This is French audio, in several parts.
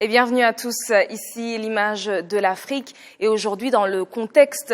bienvenue à tous. Ici l'image de l'Afrique et aujourd'hui dans le contexte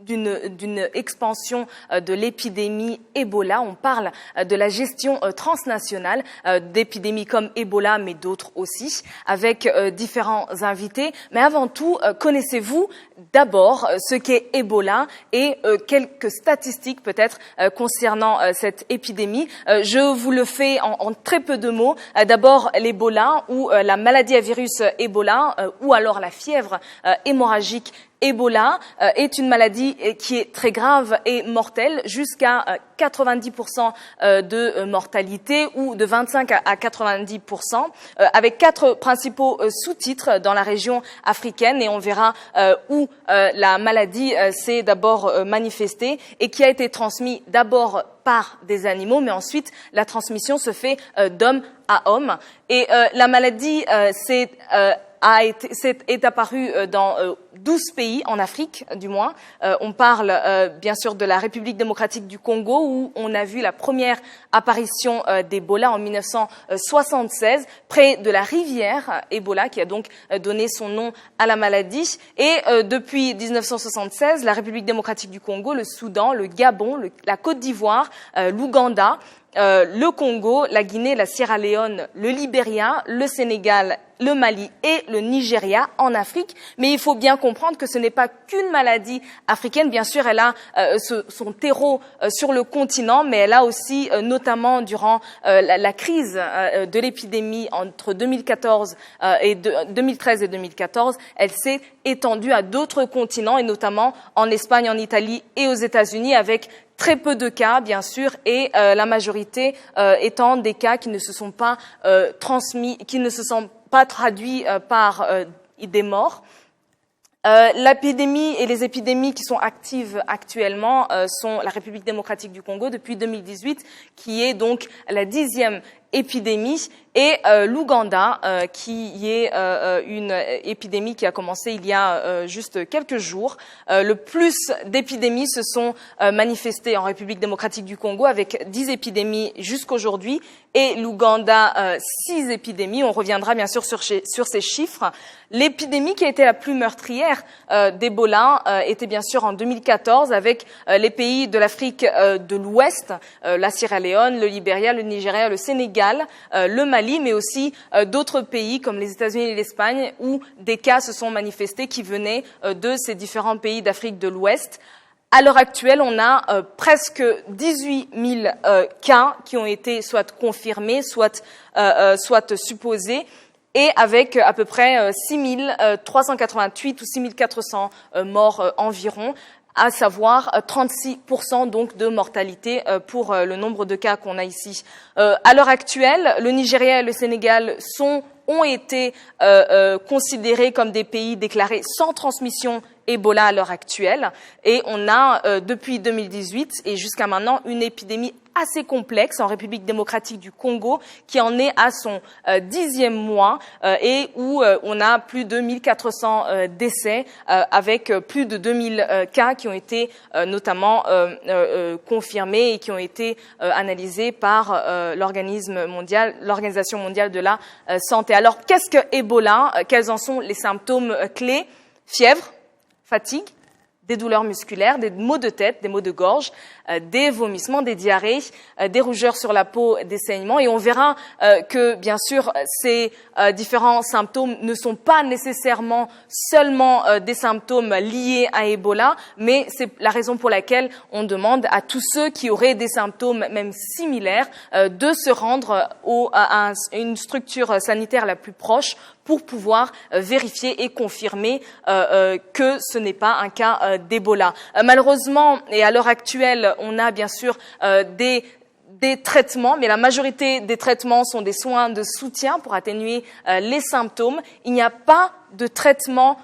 d'une expansion de l'épidémie Ebola. On parle de la gestion transnationale d'épidémies comme Ebola, mais d'autres aussi, avec différents invités. Mais avant tout, connaissez-vous d'abord ce qu'est Ebola et quelques statistiques peut-être concernant cette épidémie. Je vous le fais en très peu de mots. D'abord, l'Ebola ou la maladie à virus Ebola ou alors la fièvre hémorragique Ebola est une maladie qui est très grave et mortelle, jusqu'à 90% de mortalité ou de 25 à 90%, avec 4 principaux sous-titres dans la région africaine, et on verra où la maladie s'est d'abord manifestée et qui a été transmise d'abord par des animaux, mais ensuite la transmission se fait d'homme à homme. Et la maladie est apparu dans 12 pays en Afrique, du moins. On parle bien sûr de la République démocratique du Congo, où on a vu la première apparition d'Ebola en 1976, près de la rivière Ebola, qui a donc donné son nom à la maladie. Et depuis 1976, la République démocratique du Congo, le Soudan, le Gabon, la Côte d'Ivoire, l'Ouganda, le Congo, la Guinée, la Sierra Leone, le Libéria, le Sénégal, le Mali et le Nigeria en Afrique. Mais il faut bien comprendre que ce n'est pas qu'une maladie africaine. Bien sûr, elle a son terreau sur le continent, mais elle a aussi, notamment durant la crise de l'épidémie entre 2013 et 2014, elle s'est étendue à d'autres continents, et notamment en Espagne, en Italie et aux États-Unis, avec très peu de cas, bien sûr, et la majorité étant des cas qui ne se sont pas transmis, qui ne se sont pas traduits par des morts. L'épidémie et les épidémies qui sont actives actuellement sont la République démocratique du Congo depuis 2018, qui est donc la 10e épidémie, et l'Ouganda, qui est une épidémie qui a commencé il y a juste quelques jours. Le plus d'épidémies se sont manifestées en République démocratique du Congo, avec 10 épidémies jusqu'aujourd'hui, et l'Ouganda 6 épidémies. On reviendra bien sûr sur ces chiffres. L'épidémie qui a été la plus meurtrière d'Ebola était bien sûr en 2014, avec les pays de l'Afrique de l'Ouest, la Sierra Leone, le Libéria, le Nigeria, le Sénégal, le Mali, mais aussi d'autres pays comme les États-Unis et l'Espagne, où des cas se sont manifestés qui venaient de ces différents pays d'Afrique de l'Ouest. À l'heure actuelle, on a presque 18 000 cas qui ont été soit confirmés, soit supposés, et avec à peu près 6 388 ou 6 400 morts environ, à savoir 36% donc de mortalité pour le nombre de cas qu'on a ici. À l'heure actuelle, le Nigeria et le Sénégal ont été considérés comme des pays déclarés sans transmission Ebola à l'heure actuelle, et on a depuis 2018 et jusqu'à maintenant une épidémie assez complexe en République démocratique du Congo, qui en est à son 10e mois, et où on a plus de 1400 décès, avec plus de 2000 cas qui ont été notamment confirmés et qui ont été analysés par l'Organisation mondiale de la santé. Alors, qu'est-ce que Ebola? Quels en sont les symptômes clés? Fièvre, fatigue, des douleurs musculaires, des maux de tête, des maux de gorge, des vomissements, des diarrhées, des rougeurs sur la peau, des saignements. Et on verra que, bien sûr, ces différents symptômes ne sont pas nécessairement seulement des symptômes liés à Ebola, mais c'est la raison pour laquelle on demande à tous ceux qui auraient des symptômes même similaires de se rendre à une structure sanitaire la plus proche pour pouvoir vérifier et confirmer que ce n'est pas un cas d'Ebola. Malheureusement, et à l'heure actuelle, on a bien sûr des traitements, mais la majorité des traitements sont des soins de soutien pour atténuer les symptômes. Il n'y a pas de traitement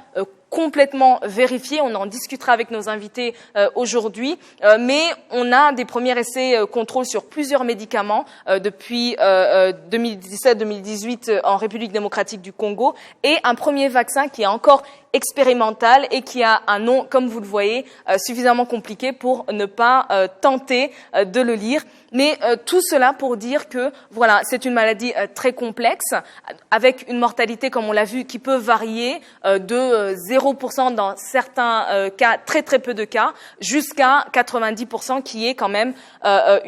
complètement vérifié. On en discutera avec nos invités aujourd'hui, mais on a des premiers essais contrôles sur plusieurs médicaments depuis 2017-2018 en République démocratique du Congo, et un premier vaccin qui est encore expérimental et qui a un nom, comme vous le voyez, suffisamment compliqué pour ne pas tenter de le lire. Mais tout cela pour dire que voilà, c'est une maladie très complexe, avec une mortalité, comme on l'a vu, qui peut varier de 0% dans certains cas, très très peu de cas, jusqu'à 90%, qui est quand même un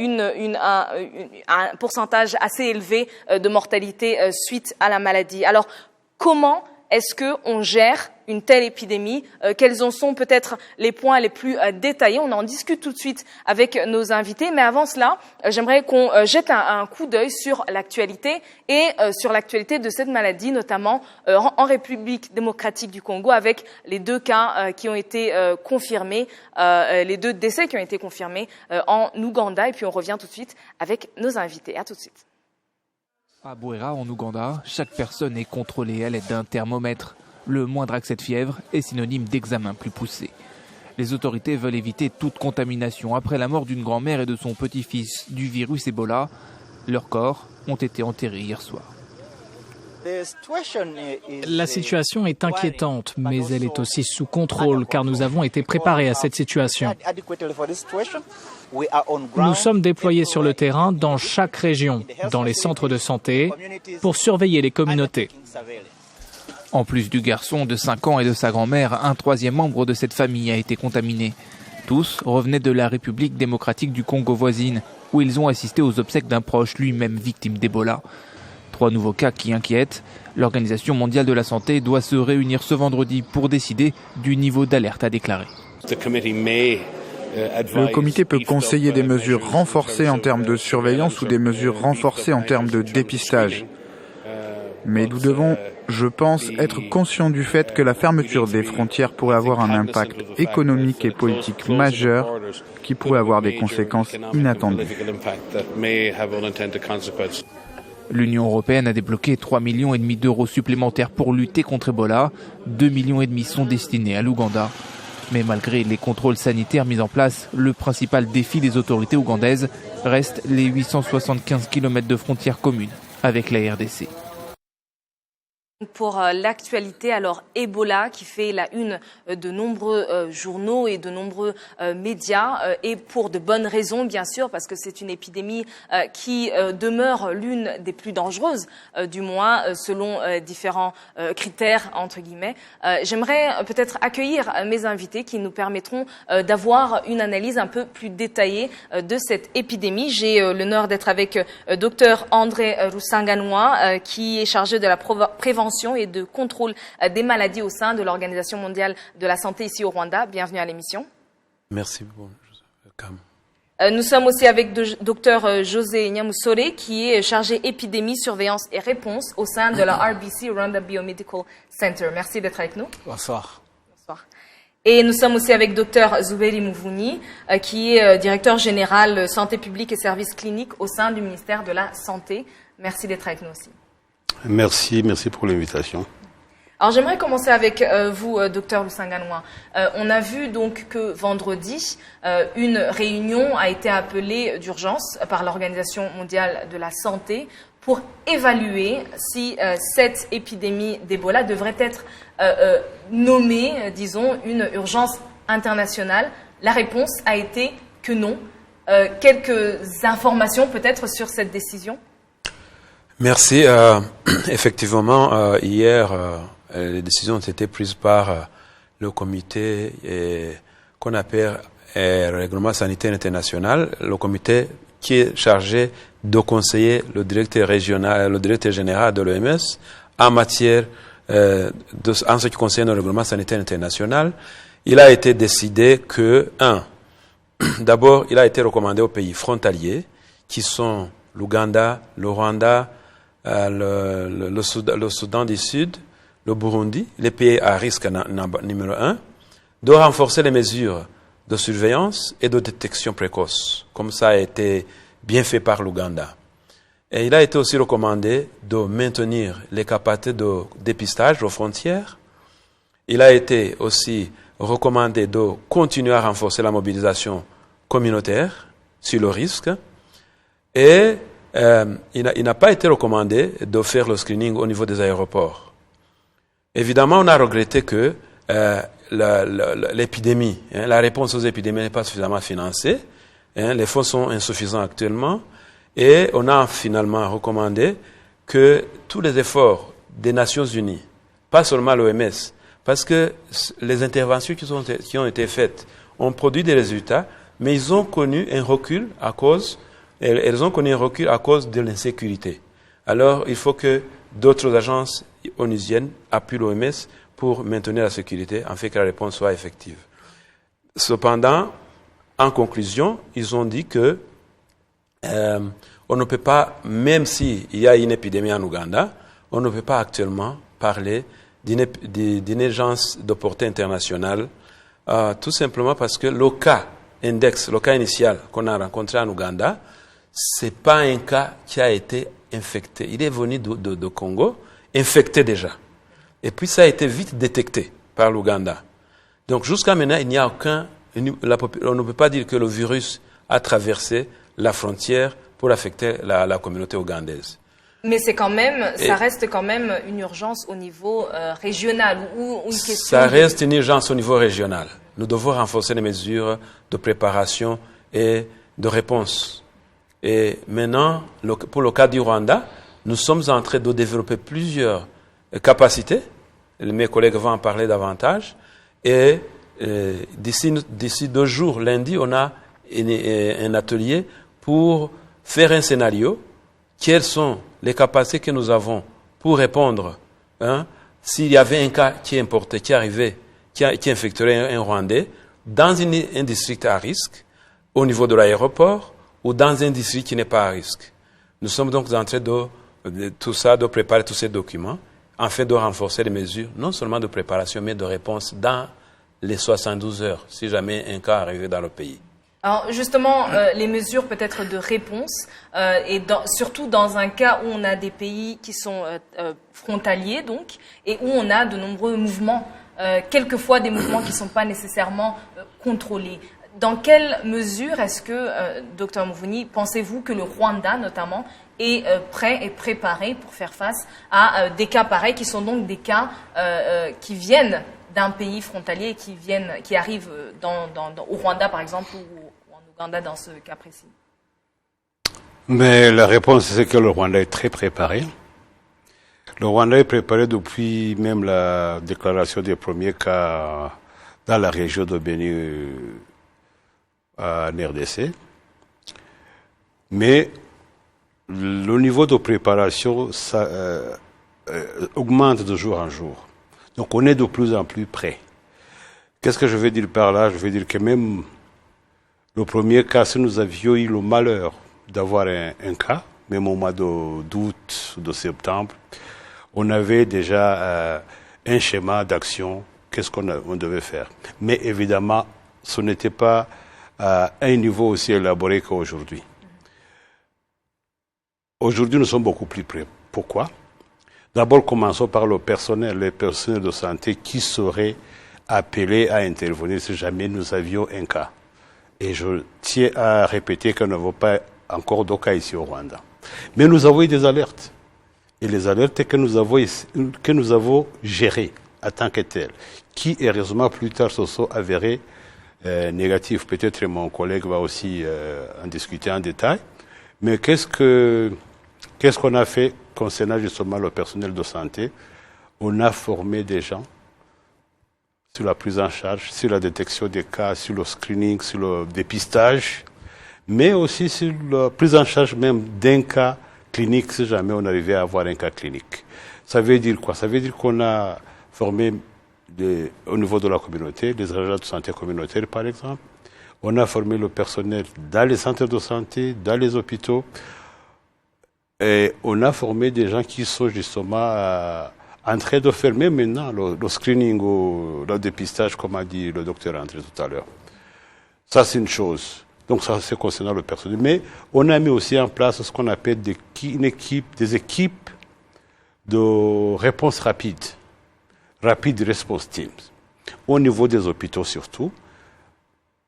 pourcentage assez élevé de mortalité suite à la maladie. Alors, comment est-ce qu'on gère une telle épidémie? Quels en sont peut-être les points les plus détaillés? On en discute tout de suite avec nos invités. Mais avant cela, j'aimerais qu'on jette un coup d'œil sur l'actualité et sur l'actualité de cette maladie, notamment en République démocratique du Congo, avec les 2 cas qui ont été confirmés, les 2 décès qui ont été confirmés en Ouganda. Et puis on revient tout de suite avec nos invités. À tout de suite. À Bwera, en Ouganda, chaque personne est contrôlée à l'aide d'un thermomètre. Le moindre accès de fièvre est synonyme d'examen plus poussé. Les autorités veulent éviter toute contamination. Après la mort d'une grand-mère et de son petit-fils du virus Ebola, leurs corps ont été enterrés hier soir. La situation est inquiétante, mais elle est aussi sous contrôle, car nous avons été préparés à cette situation. Nous sommes déployés sur le terrain dans chaque région, dans les centres de santé, pour surveiller les communautés. En plus du garçon de 5 ans et de sa grand-mère, un 3e membre de cette famille a été contaminé. Tous revenaient de la République démocratique du Congo voisine, où ils ont assisté aux obsèques d'un proche lui-même victime d'Ebola. 3 nouveaux cas qui inquiètent. L'Organisation mondiale de la santé doit se réunir ce vendredi pour décider du niveau d'alerte à déclarer. Le comité peut conseiller des mesures renforcées en termes de surveillance ou des mesures renforcées en termes de dépistage. Mais nous devons, je pense, être conscients du fait que la fermeture des frontières pourrait avoir un impact économique et politique majeur qui pourrait avoir des conséquences inattendues. L'Union européenne a débloqué 3,5 millions d'euros supplémentaires pour lutter contre Ebola. 2,5 millions sont destinés à l'Ouganda. Mais malgré les contrôles sanitaires mis en place, le principal défi des autorités ougandaises reste les 875 km de frontières communes avec la RDC. Pour l'actualité, alors Ebola qui fait la une de nombreux journaux et de nombreux médias, et pour de bonnes raisons bien sûr, parce que c'est une épidémie qui demeure l'une des plus dangereuses, du moins selon différents critères entre guillemets. J'aimerais peut-être accueillir mes invités qui nous permettront d'avoir une analyse un peu plus détaillée de cette épidémie. J'ai l'honneur d'être avec Dr André Rusanganwa, qui est chargé de la prévention et de contrôle des maladies au sein de l'Organisation mondiale de la santé ici au Rwanda. Bienvenue à l'émission. Merci beaucoup. Nous sommes aussi avec Dr José Nyamusore, qui est chargé épidémie, surveillance et réponse au sein de la RBC, Rwanda Biomedical Center. Merci d'être avec nous. Bonsoir. Bonsoir. Et nous sommes aussi avec Dr Zuberi Muvunyi, qui est directeur général santé publique et services cliniques au sein du ministère de la Santé. Merci d'être avec nous aussi. Merci pour l'invitation. Alors j'aimerais commencer avec vous, Dr Rusanganwa. On a vu donc que vendredi, une réunion a été appelée d'urgence par l'Organisation mondiale de la santé pour évaluer si cette épidémie d'Ebola devrait être nommée, disons, une urgence internationale. La réponse a été que non. Quelques informations peut-être sur cette décision? Merci. Effectivement, hier, les décisions ont été prises par le comité qu'on appelle Règlement sanitaire international, le comité qui est chargé de conseiller le directeur régional, le directeur général de l'OMS en matière, en ce qui concerne le Règlement sanitaire international. Il a été décidé que, d'abord, il a été recommandé aux pays frontaliers qui sont l'Ouganda, le Rwanda, le Soudan du Sud, le Burundi, les pays à risque numéro 1, de renforcer les mesures de surveillance et de détection précoce, comme ça a été bien fait par l'Ouganda. Et il a été aussi recommandé de maintenir les capacités de dépistage aux frontières. Il a été aussi recommandé de continuer à renforcer la mobilisation communautaire sur le risque. Et il n'a pas été recommandé de faire le screening au niveau des aéroports. Évidemment, on a regretté que l'épidémie, la réponse aux épidémies n'est pas suffisamment financée, les fonds sont insuffisants actuellement, et on a finalement recommandé que tous les efforts des Nations Unies, pas seulement l'OMS, parce que les interventions qui ont été faites ont produit des résultats, mais ils ont connu un recul elles ont connu un recul à cause de l'insécurité. Alors, il faut que d'autres agences onusiennes appuient l'OMS pour maintenir la sécurité, afin que la réponse soit effective. Cependant, en conclusion, ils ont dit que on ne peut pas, même s'il y a une épidémie en Ouganda, on ne peut pas actuellement parler d'une urgence de portée internationale, tout simplement parce que le cas initial qu'on a rencontré en Ouganda, c'est pas un cas qui a été infecté. Il est venu de Congo, infecté déjà. Et puis ça a été vite détecté par l'Ouganda. Donc jusqu'à maintenant, il n'y a on ne peut pas dire que le virus a traversé la frontière pour affecter la communauté ougandaise. Mais c'est quand même, ça reste quand même une urgence au niveau régional ou une question. Ça reste une urgence au niveau régional. Nous devons renforcer les mesures de préparation et de réponse. Et maintenant, pour le cas du Rwanda, nous sommes en train de développer plusieurs capacités. Mes collègues vont en parler davantage. Et d'ici 2 jours, lundi, on a un atelier pour faire un scénario. Quelles sont les capacités que nous avons pour répondre s'il y avait un cas qui est importé, qui arrivait, qui infecterait un Rwandais dans un district à risque, au niveau de l'aéroport, ou dans un district qui n'est pas à risque. Nous sommes donc en train de préparer tous ces documents, afin de renforcer les mesures, non seulement de préparation, mais de réponse dans les 72 heures, si jamais un cas arrivait dans le pays. Alors justement, les mesures peut-être de réponse, et surtout dans un cas où on a des pays qui sont frontaliers, donc, et où on a de nombreux mouvements, quelquefois des mouvements qui ne sont pas nécessairement contrôlés. Dans quelle mesure est-ce que, Dr Muvunyi, pensez-vous que le Rwanda, notamment, est prêt et préparé pour faire face à des cas pareils, qui sont donc des cas qui viennent d'un pays frontalier, qui arrivent au Rwanda, par exemple, ou en Ouganda, dans ce cas précis? Mais la réponse, c'est que le Rwanda est très préparé. Le Rwanda est préparé depuis même la déclaration des premiers cas dans la région de Béni, en RDC. Mais le niveau de préparation augmente de jour en jour. Donc on est de plus en plus prêt. Qu'est-ce que je veux dire par là? Je veux dire que même le premier cas, si nous avions eu le malheur d'avoir un cas, même au mois d'août ou de septembre, on avait déjà un schéma d'action, qu'est-ce qu'on devait faire. Mais évidemment, ce n'était pas à un niveau aussi élaboré qu'aujourd'hui. Aujourd'hui, nous sommes beaucoup plus près. Pourquoi? D'abord, commençons par le personnel, les personnels de santé qui seraient appelés à intervenir si jamais nous avions un cas. Et je tiens à répéter qu'on n'a pas encore de cas ici au Rwanda. Mais nous avons eu des alertes. Et les alertes que nous avons gérées en tant que telles, qui, heureusement, plus tard se sont avérées négatives. Peut-être mon collègue va aussi en discuter en détail. Mais qu'est-ce qu'on a fait concernant justement le personnel de santé? On a formé des gens sur la prise en charge, sur la détection des cas, sur le screening, sur le dépistage, mais aussi sur la prise en charge même d'un cas clinique si jamais on arrivait à avoir un cas clinique. Ça veut dire quoi? Ça veut dire qu'on a formé au niveau de la communauté, des agents de santé communautaire par exemple. On a formé le personnel dans les centres de santé, dans les hôpitaux. Et on a formé des gens qui sont justement en train de faire même maintenant le screening ou le dépistage, comme a dit le docteur André tout à l'heure. Ça, c'est une chose. Donc ça, c'est concernant le personnel. Mais on a mis aussi en place ce qu'on appelle des équipes de réponse rapide. Rapid Response Teams. Au niveau des hôpitaux surtout.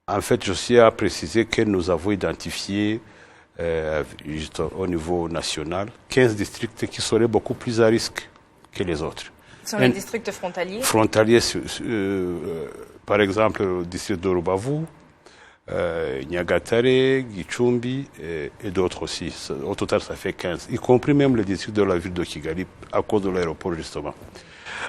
En fait, je tiens à préciser que nous avons identifié au niveau national 15 districts qui seraient beaucoup plus à risque que les autres. Sur les districts frontaliers. Frontaliers, par exemple, le district de Rubavu, Nyagatare, Gichumbi et d'autres aussi. Au total, ça fait 15, y compris même le district de la ville de Kigali, à cause de l'aéroport, justement.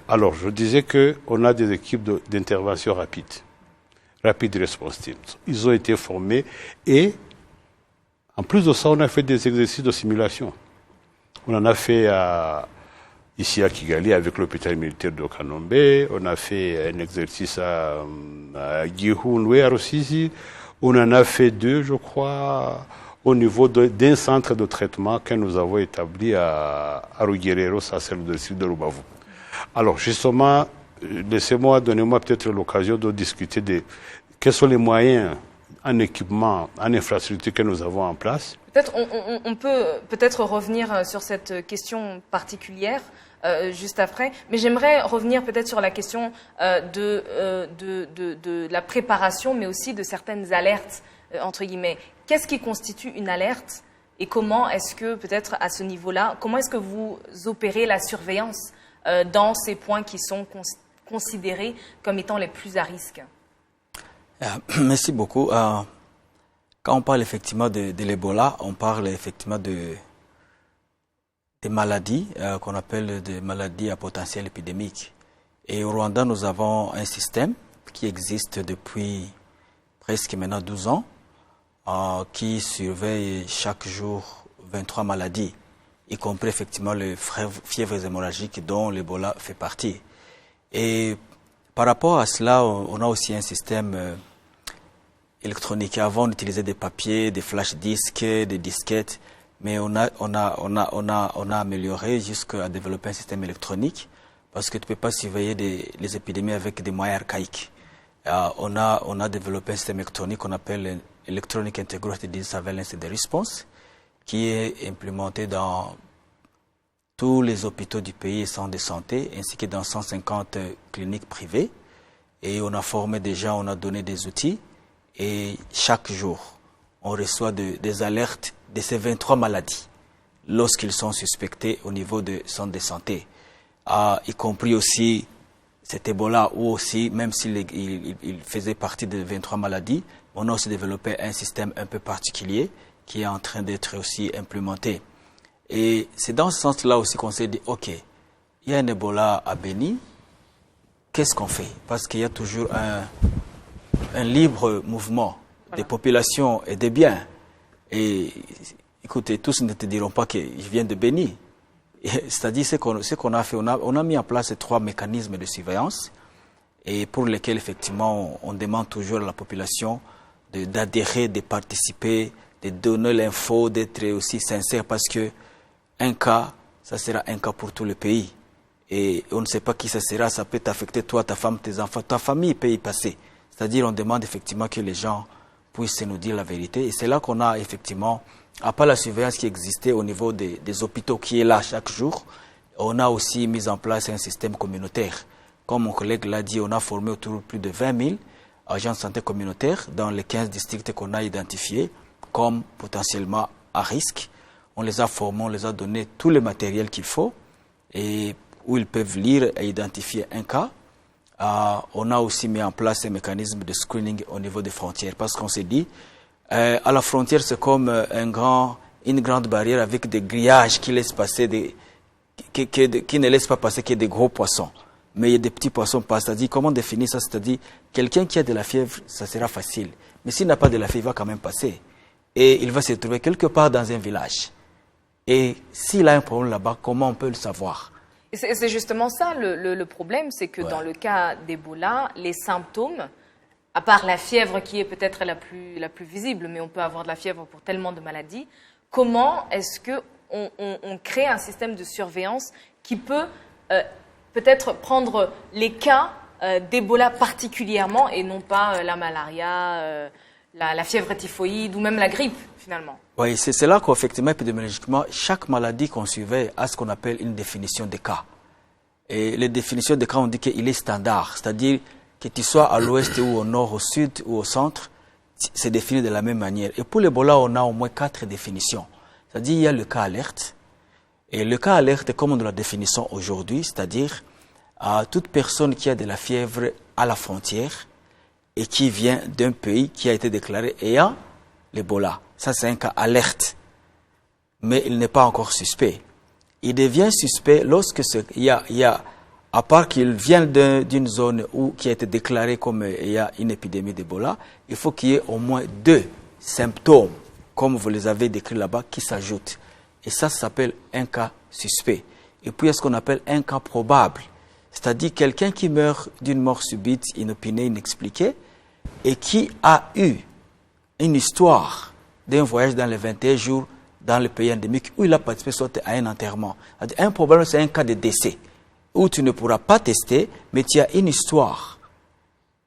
Alors, je disais qu'on a des équipes d'intervention rapide response teams. Ils ont été formés et, en plus de ça, on a fait des exercices de simulation. On en a fait ici à Kigali avec l'hôpital militaire de Kanombe. On a fait un exercice à Gihundwe, à Rusizi. On en a fait 2, je crois, au niveau d'un centre de traitement que nous avons établi à Rugerero, ça c'est le district de Rubavu. Alors justement, donnez-moi peut-être l'occasion de discuter de quels sont les moyens en équipement, en infrastructure que nous avons en place. Peut-être on peut peut-être revenir sur cette question particulière juste après, mais j'aimerais revenir peut-être sur la question de la préparation, mais aussi de certaines alertes, entre guillemets. Qu'est-ce qui constitue une alerte et comment est-ce que, peut-être à ce niveau-là, comment est-ce que vous opérez la surveillance dans ces points qui sont considérés comme étant les plus à risque? Merci beaucoup. Quand on parle effectivement de l'Ebola, on parle effectivement des maladies qu'on appelle des maladies à potentiel épidémique. Et au Rwanda, nous avons un système qui existe depuis presque maintenant 12 ans, qui surveille chaque jour 23 maladies, y compris effectivement les fièvres hémorragiques dont l'Ebola fait partie. Et par rapport à cela, on a aussi un système électronique. Avant, on utilisait des papiers, des flash disques, des disquettes, mais on a amélioré jusqu'à développer un système électronique parce que tu peux pas surveiller les épidémies avec des moyens archaïques. On a développé un système électronique qu'on appelle Electronic Integrated Disease Surveillance and Response, qui est implémenté dans tous les hôpitaux du pays et centres de santé, ainsi que dans 150 cliniques privées. Et on a formé des gens, on a donné des outils. Et chaque jour, on reçoit des alertes de ces 23 maladies lorsqu'ils sont suspectés au niveau de centres de santé. Y compris aussi cet Ebola, ou aussi, même s'il faisait partie des 23 maladies, on a aussi développé un système un peu particulier qui est en train d'être aussi implémenté. Et c'est dans ce sens-là aussi qu'on s'est dit, OK, il y a un Ebola à Beni, qu'est-ce qu'on fait? Parce qu'il y a toujours un libre mouvement des populations et des biens. Et écoutez, tous ne te diront pas que je viens de Beni. C'est-à-dire ce qu'on a fait, on a mis en place 3 mécanismes de surveillance et pour lesquels effectivement on demande toujours à la population d'adhérer, de participer, de donner l'info, d'être aussi sincère parce que un cas, ça sera un cas pour tout le pays. Et on ne sait pas qui ça sera, ça peut t'affecter toi, ta femme, tes enfants, ta famille peut y passer. C'est-à-dire on demande effectivement que les gens puissent nous dire la vérité. Et c'est là qu'on a effectivement, à part la surveillance qui existait au niveau des hôpitaux qui est là chaque jour, on a aussi mis en place un système communautaire. Comme mon collègue l'a dit, on a formé autour de plus de 20 000 agents de santé communautaires dans les 15 districts qu'on a identifiés comme potentiellement à risque. On les a formés, on les a donné tout le matériel qu'il faut et où ils peuvent lire et identifier un cas. On a aussi mis en place un mécanisme de screening au niveau des frontières parce qu'on s'est dit, à la frontière, c'est comme une grande barrière avec des grillages qui laissent passer qui ne laissent pas passer que des gros poissons. Mais il y a des petits poissons passent. C'est-à-dire, comment définir ça? C'est-à-dire, quelqu'un qui a de la fièvre, ça sera facile. Mais s'il n'a pas de la fièvre, il va quand même passer. Et il va se trouver quelque part dans un village. Et s'il a un problème là-bas, comment on peut le savoir? Et c'est justement ça le problème, c'est que dans le cas d'Ebola, les symptômes, à part la fièvre qui est peut-être la plus visible, mais on peut avoir de la fièvre pour tellement de maladies, comment est-ce qu'on crée un système de surveillance qui peut peut-être prendre les cas d'Ebola particulièrement et non pas la malaria, la fièvre typhoïde ou même la grippe finalement? Oui, c'est là qu'effectivement, épidémiologiquement, chaque maladie qu'on surveille a ce qu'on appelle une définition des cas. Et les définitions des cas, on dit qu'il est standard, c'est-à-dire que tu sois à l'ouest ou au nord, au sud ou au centre, c'est défini de la même manière. Et pour l'Ebola, on a au moins 4 définitions. C'est-à-dire il y a le cas alerte. Et le cas alerte, comme nous la définissons aujourd'hui, c'est-à-dire toute personne qui a de la fièvre à la frontière et qui vient d'un pays qui a été déclaré ayant l'Ebola. Ça, c'est un cas alerte. Mais il n'est pas encore suspect. Il devient suspect lorsque il y a, à part qu'il vient d'une zone qui a été déclarée comme ayant une épidémie d'Ebola, il faut qu'il y ait au moins 2 symptômes, comme vous les avez décrits là-bas, qui s'ajoutent. Et ça s'appelle un cas suspect. Et puis, il y a ce qu'on appelle un cas probable. C'est-à-dire quelqu'un qui meurt d'une mort subite, inopinée, inexpliquée, et qui a eu une histoire d'un voyage dans les 21 jours dans le pays endémique où il a participé soit à un enterrement. Un problème, c'est un cas de décès où tu ne pourras pas tester, mais tu as une histoire.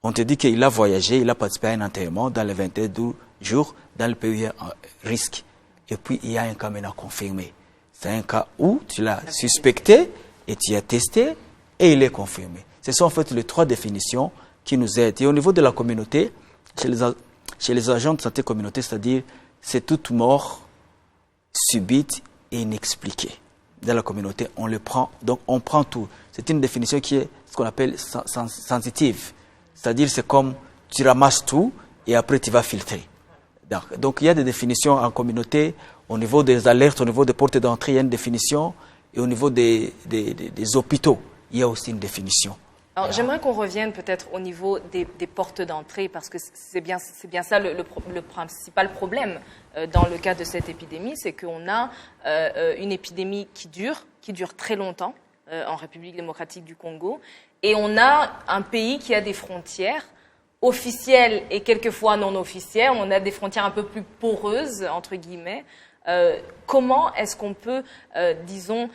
On te dit qu'il a voyagé, il a participé à un enterrement dans les 21 jours dans le pays où il y a un risque. Et puis, il y a un cas maintenant confirmé. C'est un cas où tu l'as suspecté et tu as testé et il est confirmé. Ce sont en fait les 3 définitions qui nous aident. Et au niveau de la communauté, chez les agents de santé communautaire, c'est-à-dire c'est toute mort subite et inexpliquée. Dans la communauté, on le prend, donc on prend tout. C'est une définition qui est ce qu'on appelle sensitive. C'est-à-dire c'est comme tu ramasses tout et après tu vas filtrer. Donc il y a des définitions en communauté, au niveau des alertes, au niveau des portes d'entrée, il y a une définition, et au niveau des hôpitaux, il y a aussi une définition. Alors, j'aimerais qu'on revienne peut-être au niveau des portes d'entrée, parce que c'est bien ça le principal problème dans le cas de cette épidémie, c'est qu'on a une épidémie qui dure très longtemps en République démocratique du Congo, et on a un pays qui a des frontières officielles et quelquefois non officielles. On a des frontières un peu plus poreuses, entre guillemets. Comment est-ce qu'on peut, disons,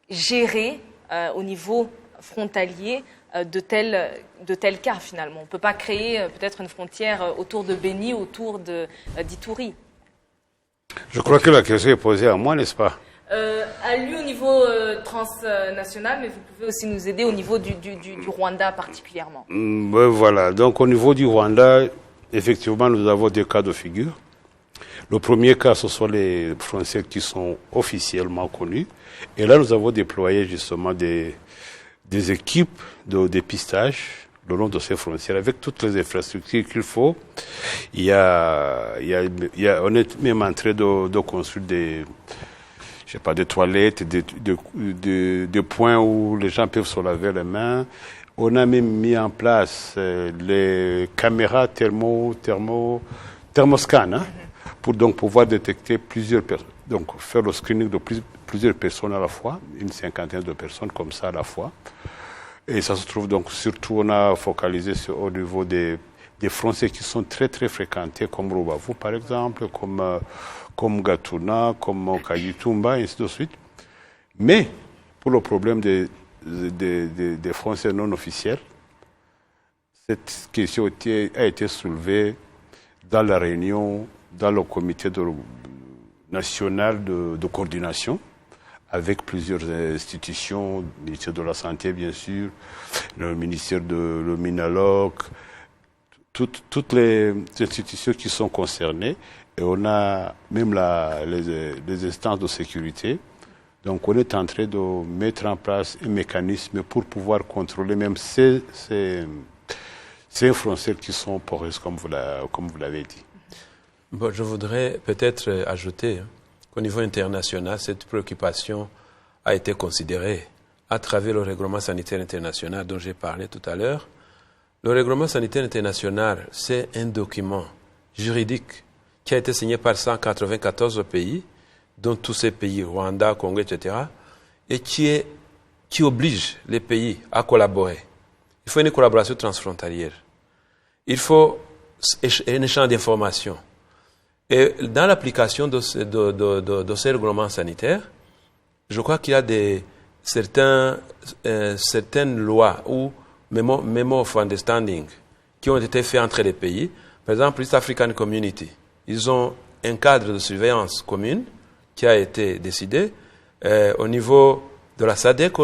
gérer au niveau frontalier de tels cas, finalement? On ne peut pas créer peut-être une frontière autour de Béni, autour d'Ituri. Je crois que la question est posée à moi, n'est-ce pas? À lui au niveau transnational, mais vous pouvez aussi nous aider au niveau du Rwanda particulièrement. Voilà, donc au niveau du Rwanda, effectivement, nous avons 2 cas de figure. Le premier cas, ce sont les frontières qui sont officiellement connues. Et là, nous avons déployé justement des équipes de dépistage le long de ces frontières avec toutes les infrastructures qu'il faut. On est même en train de construire des toilettes, des points où les gens peuvent se laver les mains. On a même mis en place les caméras thermoscan, pour donc pouvoir détecter plusieurs personnes. Donc faire le screening de plusieurs personnes à la fois, une 50aine de personnes comme ça à la fois. Et ça se trouve donc surtout, on a focalisé au niveau des frontières qui sont très très fréquentées, comme Rubavu par exemple, comme Gatuna, comme Kayitumba, et ainsi de suite. Mais pour le problème des frontières non officielles, cette question a été soulevée dans la réunion, dans le comité national de coordination, avec plusieurs institutions, le ministère de la Santé bien sûr, le ministère le Minaloc, toutes les institutions qui sont concernées, et on a même les instances de sécurité. Donc on est en train de mettre en place un mécanisme pour pouvoir contrôler même ces frontières qui sont poreuses, comme vous l'avez dit. Bon, je voudrais peut-être ajouter qu'au niveau international, cette préoccupation a été considérée à travers le règlement sanitaire international dont j'ai parlé tout à l'heure. Le règlement sanitaire international, c'est un document juridique qui a été signé par 194 pays, dont tous ces pays, Rwanda, Congo, etc., et qui oblige les pays à collaborer. Il faut une collaboration transfrontalière. Il faut un échange d'informations. Et dans l'application de ces règlements sanitaires, je crois qu'il y a certaines lois ou memo of understanding qui ont été faits entre les pays. Par exemple, l'East African Community, ils ont un cadre de surveillance commune qui a été décidé au niveau de la SADC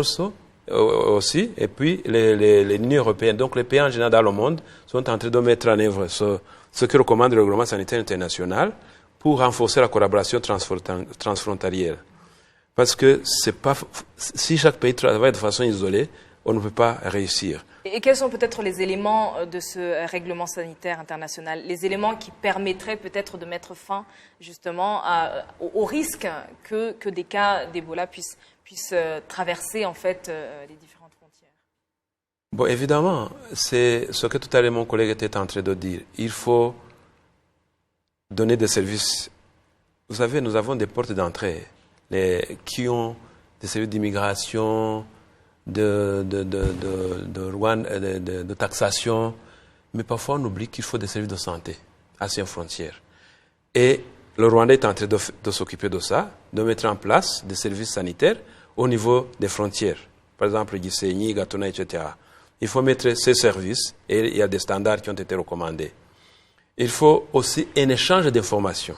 aussi, et puis l'Union européenne. Donc les pays en général dans le monde sont en train de mettre en œuvre ce que recommande le règlement sanitaire international pour renforcer la collaboration transfrontalière. Parce que si chaque pays travaille de façon isolée, on ne peut pas réussir. Et quels sont peut-être les éléments de ce règlement sanitaire international, les éléments qui permettraient peut-être de mettre fin justement au risque que des cas d'Ebola puissent traverser en fait les différentes frontières? Bon, évidemment, c'est ce que tout à l'heure mon collègue était en train de dire. Il faut donner des services. Vous savez, nous avons des portes d'entrée qui ont des services d'immigration, de taxation, mais parfois on oublie qu'il faut des services de santé à ces frontières. Et le Rwanda est en train de s'occuper de ça, de mettre en place des services sanitaires au niveau des frontières. Par exemple, Gisenyi, Gatuna, etc. Il faut mettre ces services et il y a des standards qui ont été recommandés. Il faut aussi un échange d'informations.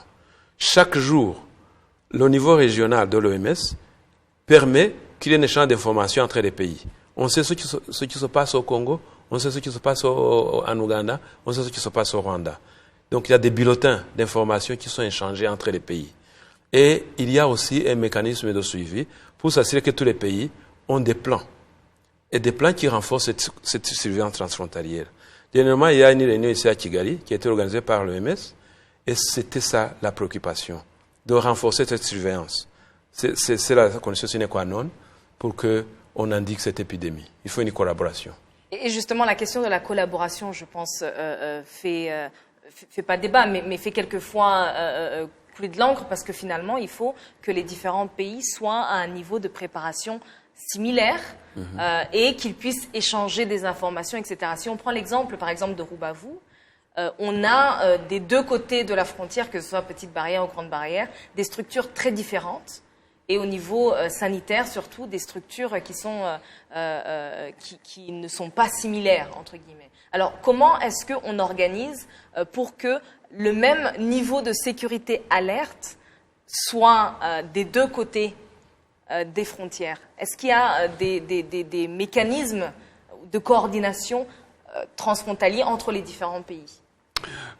Chaque jour, le niveau régional de l'OMS permet qu'il y ait un échange d'informations entre les pays. On sait ce qui se passe au Congo, on sait ce qui se passe en Ouganda, on sait ce qui se passe au Rwanda. Donc il y a des bulletins d'informations qui sont échangés entre les pays. Et il y a aussi un mécanisme de suivi pour s'assurer que tous les pays ont des plans. Et des plans qui renforcent cette surveillance transfrontalière. Dernièrement, il y a une réunion ici à Kigali qui a été organisée par l'OMS et c'était ça la préoccupation, de renforcer cette surveillance. C'est la condition sine qua non pour qu'on indique cette épidémie. Il faut une collaboration. Et justement, la question de la collaboration, je pense, fait pas débat, mais fait quelquefois couler de l'encre parce que finalement, il faut que les différents pays soient à un niveau de préparation similaire et qu'ils puissent échanger des informations, etc. Si on prend l'exemple, par exemple, de Rubavu, on a des deux côtés de la frontière, que ce soit petite barrière ou grande barrière, des structures très différentes. Et au niveau sanitaire, surtout, des structures qui ne sont pas similaires, entre guillemets. Alors, comment est-ce qu'on organise pour que le même niveau de sécurité alerte soit des deux côtés des frontières? Est-ce qu'il y a des mécanismes de coordination transfrontaliers entre les différents pays?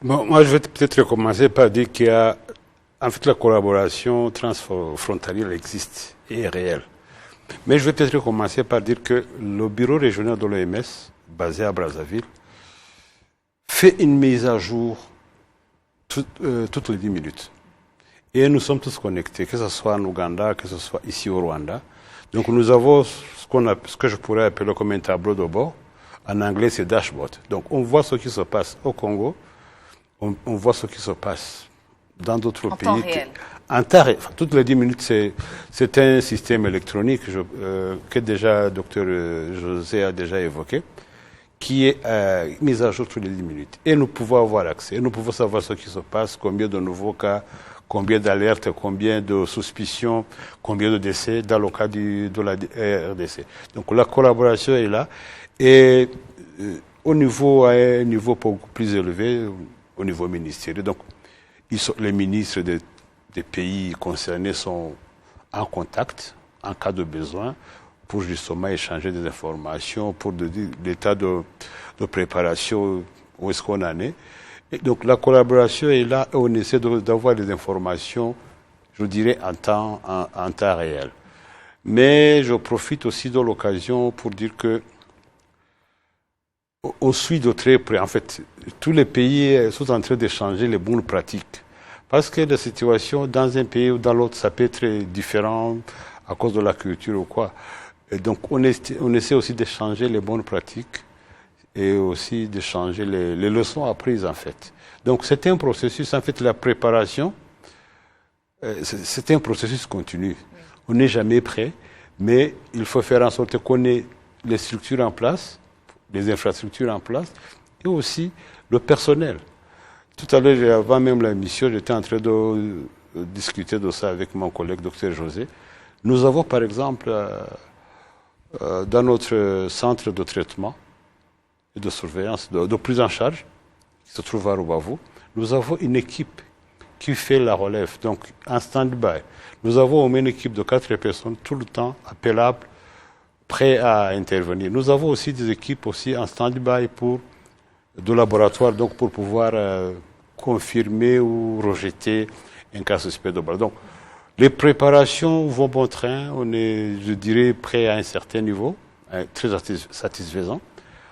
Bon, moi, je vais peut-être commencer par dire qu'il y a... En fait, la collaboration transfrontalière existe et est réelle. Mais je vais peut-être commencer par dire que le bureau régional de l'OMS, basé à Brazzaville, fait une mise à jour toutes les 10 minutes. Et nous sommes tous connectés, que ce soit en Ouganda, que ce soit ici au Rwanda. Donc nous avons ce que je pourrais appeler comme un tableau de bord. En anglais, c'est dashboard. Donc on voit ce qui se passe au Congo, on voit ce qui se passe dans d'autres pays. En temps réel. En temps réel. Enfin, toutes les 10 minutes, c'est un système électronique que déjà Dr José a déjà évoqué, qui est mis à jour toutes les 10 minutes. Et nous pouvons avoir accès, nous pouvons savoir ce qui se passe, combien de nouveaux cas, combien d'alertes, combien de suspicions, combien de décès dans le cas de la RDC. Donc la collaboration est là. Et à un niveau beaucoup plus élevé, au niveau ministériel. Donc, les ministres des pays concernés sont en contact en cas de besoin pour justement échanger des informations, pour l'état de préparation, où est-ce qu'on en est. Et donc la collaboration est là et on essaie d'avoir des informations, je dirais, en temps réel. Mais je profite aussi de l'occasion pour dire que on suit de très près. En fait, tous les pays sont en train d'échanger les bonnes pratiques. Parce que la situation dans un pays ou dans l'autre, ça peut être différent à cause de la culture ou quoi. Et donc, on essaie aussi d'échanger les bonnes pratiques et aussi d'échanger les leçons apprises, en fait. Donc, c'est un processus, en fait, la préparation, c'est un processus continu. On n'est jamais prêt, mais il faut faire en sorte qu'on ait les structures en place, les infrastructures en place, et aussi le personnel. Tout à l'heure, avant même la mission, j'étais en train de discuter de ça avec mon collègue Dr José. Nous avons par exemple, dans notre centre de traitement et de surveillance, de prise en charge, qui se trouve à Rubavu, nous avons une équipe qui fait la relève, donc en stand-by. Nous avons au moins une équipe de 4 personnes tout le temps appellables, prêts à intervenir. Nous avons aussi des équipes aussi en stand-by de laboratoire, donc pour pouvoir confirmer ou rejeter un cas suspect d'Ebola. Donc, les préparations vont bon train. On est, je dirais, prêt à un certain niveau, très satisfaisant.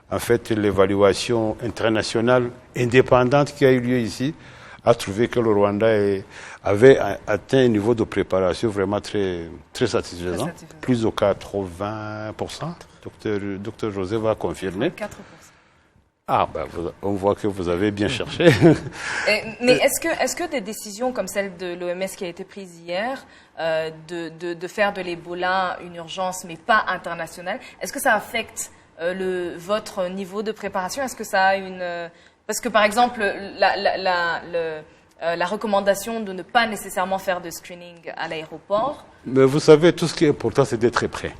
En fait, l'évaluation internationale indépendante qui a eu lieu ici a trouvé que le Rwanda avait atteint un niveau de préparation vraiment très satisfaisant, plus de 80%. Docteur José va confirmer. 4%. Ah, ben, on voit que vous avez bien cherché. Mais est-ce que des décisions comme celle de l'OMS qui a été prise hier, de faire de l'Ebola une urgence mais pas internationale, est-ce que ça affecte votre niveau de préparation? Est-ce que ça a une... Parce que par exemple, la recommandation de ne pas nécessairement faire de screening à l'aéroport... Mais vous savez, tout ce qui est important, c'est d'être très prêt.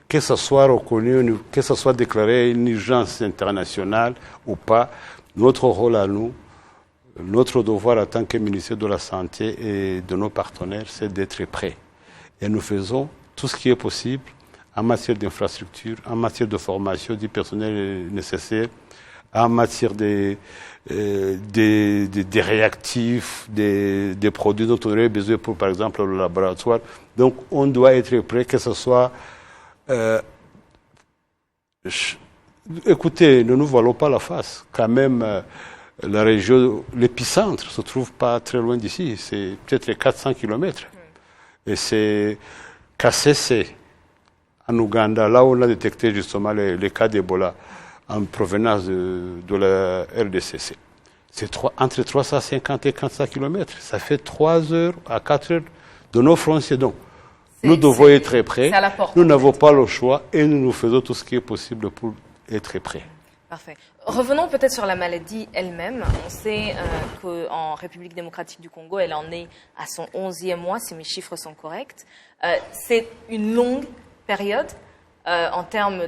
Que ce soit reconnu, que ce soit déclaré une urgence internationale ou pas, notre rôle à nous, notre devoir en tant que ministère de la Santé et de nos partenaires, c'est d'être prêts. Et nous faisons tout ce qui est possible en matière d'infrastructure, en matière de formation du personnel nécessaire, en matière des réactifs, des produits dont on aurait besoin pour, par exemple, le laboratoire. Donc, on doit être prêt, que ce soit... écoutez, ne nous voilons pas la face. Quand même, la région, l'épicentre se trouve pas très loin d'ici. C'est peut-être 400 km. Et c'est Kasese, en Ouganda, là où on a détecté justement les cas d'Ebola en provenance de la RDC. C'est entre 350 et 400 km. Ça fait 3 heures à 4 heures de nos frontières. Donc, nous devons être prêts. Nous n'avons pas le choix et nous faisons tout ce qui est possible pour être prêts. Parfait. Revenons peut-être sur la maladie elle-même. On sait qu'en République démocratique du Congo, elle en est à son 11e mois, si mes chiffres sont corrects. C'est une longue période en termes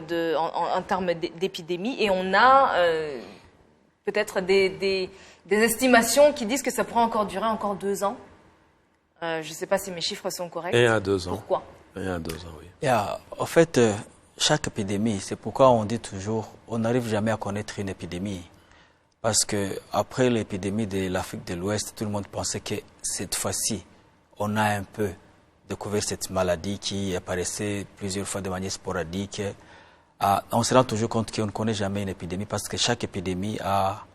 d'épidémie et on a peut-être des estimations qui disent que ça pourra encore durer encore 2 ans. Je ne sais pas si mes chiffres sont corrects. 1 à 2 ans. Pourquoi? 1 à 2 ans, oui. En fait, chaque épidémie, c'est pourquoi on dit toujours, on n'arrive jamais à connaître une épidémie. Parce que après l'épidémie de l'Afrique de l'Ouest, tout le monde pensait que cette fois-ci, on a un peu découvert cette maladie qui apparaissait plusieurs fois de manière sporadique. On se rend toujours compte qu'on ne connaît jamais une épidémie parce que chaque épidémie a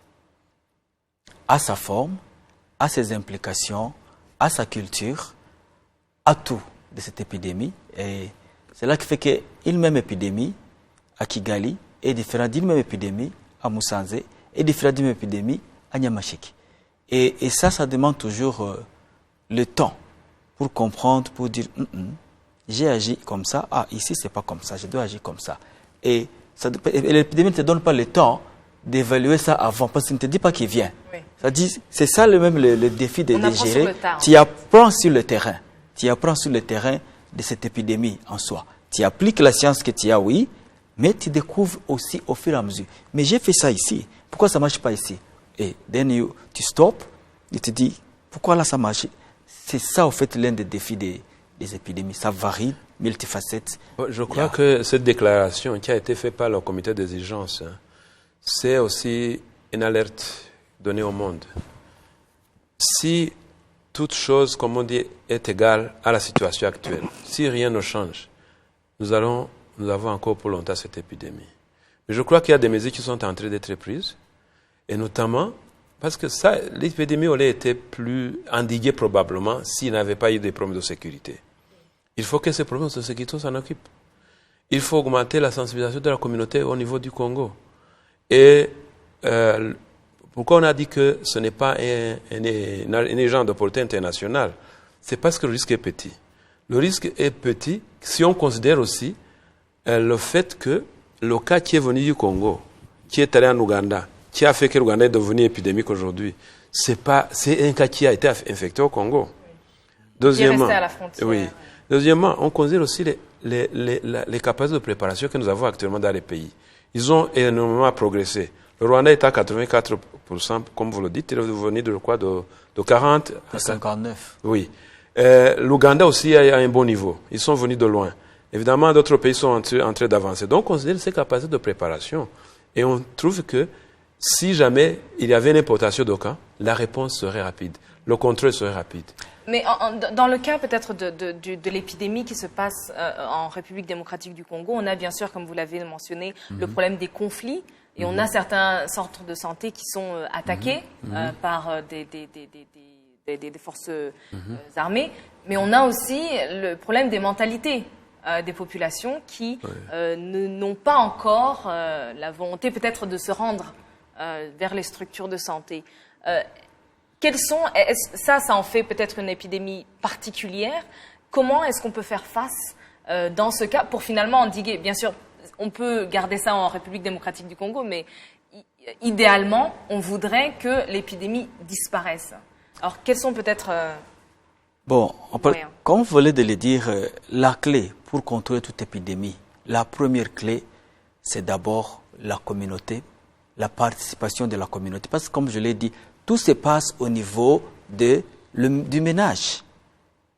sa forme, a ses implications, à sa culture, à tout de cette épidémie. Et c'est là qui fait qu'une même épidémie à Kigali est différente d'une même épidémie à Musanze est différente d'une même épidémie à Nyamasheke. Et ça demande toujours le temps pour comprendre, pour dire j'ai agi comme ça, ici c'est pas comme ça, je dois agir comme ça. Et l'épidémie ne te donne pas le temps d'évaluer ça avant, parce qu'il ne te dit pas qu'il vient. Oui. C'est ça le défi de gérer. Tu apprends sur le terrain. Tu apprends sur le terrain de cette épidémie en soi. Tu appliques la science que tu as, oui, mais tu découvres aussi au fur et à mesure. Mais j'ai fait ça ici. Pourquoi ça ne marche pas ici? Et tu stops et tu te dis, pourquoi là ça marche? C'est ça, au fait, l'un des défis des épidémies. Ça varie, multifacettes. Je crois que cette déclaration qui a été faite par le comité des urgences, c'est aussi une alerte donnée au monde. Si toute chose, comme on dit, est égale à la situation actuelle, si rien ne change, nous avons encore pour longtemps cette épidémie. Mais je crois qu'il y a des mesures qui sont en train d'être prises, et notamment parce que l'épidémie aurait été plus endiguée probablement s'il n'avait pas eu des problèmes de sécurité. Il faut que ces problèmes de sécurité s'en occupent. Il faut augmenter la sensibilisation de la communauté au niveau du Congo. Et pourquoi on a dit que ce n'est pas un agent de portée internationale? C'est parce que le risque est petit. Le risque est petit si on considère aussi le fait que le cas qui est venu du Congo, qui est allé en Ouganda, qui a fait que l'Ouganda est devenu épidémique aujourd'hui, c'est un cas qui a été infecté au Congo. Deuxièmement, à la frontière. Oui. Deuxièmement, on considère aussi les capacités de préparation que nous avons actuellement dans les pays. Ils ont énormément progressé. Le Rwanda est à 84%, comme vous le dites, il est devenu de 40 à 59. Oui. L'Ouganda aussi a un bon niveau. Ils sont venus de loin. Évidemment, d'autres pays sont en train d'avancer. Donc, on considère ces capacités de préparation. Et on trouve que si jamais il y avait une importation de cas, la réponse serait rapide. Le contrôle serait rapide. Mais dans le cas peut-être de l'épidémie qui se passe en République démocratique du Congo, on a bien sûr, comme vous l'avez mentionné, le problème des conflits. Et on a certains centres de santé qui sont attaqués par des forces armées. Mais on a aussi le problème des mentalités des populations qui n'ont pas encore la volonté peut-être de se rendre vers les structures de santé. Ça en fait peut-être une épidémie particulière. Comment est-ce qu'on peut faire face dans ce cas pour finalement endiguer? Bien sûr, on peut garder ça en République démocratique du Congo, mais idéalement, on voudrait que l'épidémie disparaisse. Alors, quels sont peut-être comme vous venez de le dire, la clé pour contrôler toute épidémie, la première clé, c'est d'abord la communauté, la participation de la communauté. Parce que comme je l'ai dit, tout se passe au niveau du ménage.